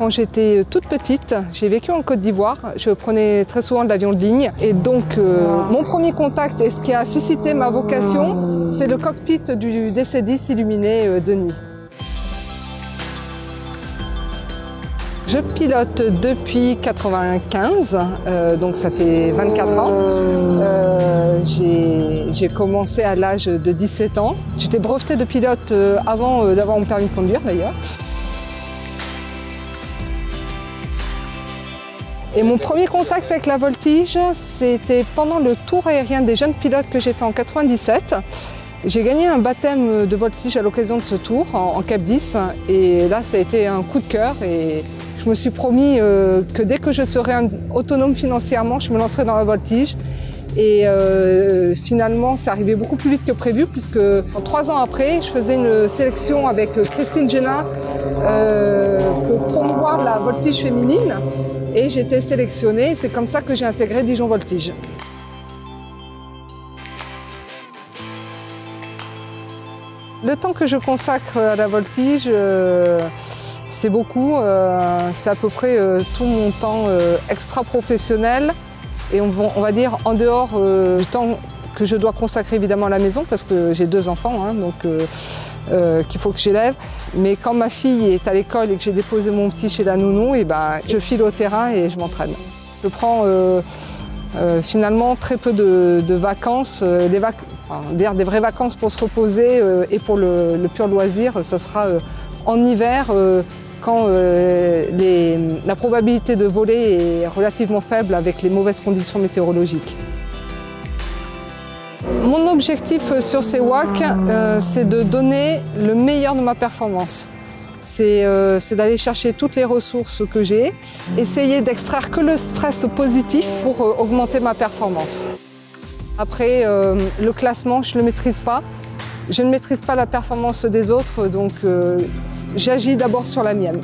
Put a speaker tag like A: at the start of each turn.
A: Quand j'étais toute petite, j'ai vécu en Côte d'Ivoire. Je prenais très souvent de l'avion de ligne. Et donc, mon premier contact et ce qui a suscité ma vocation, c'est le cockpit du DC-10 illuminé de nuit. Je pilote depuis 1995, donc ça fait 24 ans. J'ai commencé à l'âge de 17 ans. J'étais brevetée de pilote avant d'avoir mon permis de conduire d'ailleurs. Et mon premier contact avec la voltige, c'était pendant le tour aérien des jeunes pilotes que j'ai fait en 1997. J'ai gagné un baptême de voltige à l'occasion de ce tour en Cap 10 et là ça a été un coup de cœur et je me suis promis que dès que je serai autonome financièrement, je me lancerai dans la voltige. Et finalement, c'est arrivé beaucoup plus vite que prévu puisque 3 ans après, je faisais une sélection avec Christine Génin pour promouvoir la voltige féminine et j'ai été sélectionnée. C'est comme ça que j'ai intégré Dijon Voltige. Le temps que je consacre à la voltige, c'est beaucoup. C'est à peu près tout mon temps extra-professionnel. Et on va dire en dehors du temps que je dois consacrer évidemment à la maison parce que j'ai 2 enfants, hein, donc qu'il faut que j'élève. Mais quand ma fille est à l'école et que j'ai déposé mon petit chez la nounou, et ben, je file au terrain et je m'entraîne. Je prends finalement très peu de vacances, des vraies vacances pour se reposer et pour le pur loisir, ça sera en hiver. Quand la probabilité de voler est relativement faible avec les mauvaises conditions météorologiques. Mon objectif sur ces WAC, c'est de donner le meilleur de ma performance. C'est d'aller chercher toutes les ressources que j'ai, essayer d'extraire que le stress positif pour augmenter ma performance. Après, le classement, je ne le maîtrise pas. Je ne maîtrise pas la performance des autres, donc j'agis d'abord sur la mienne.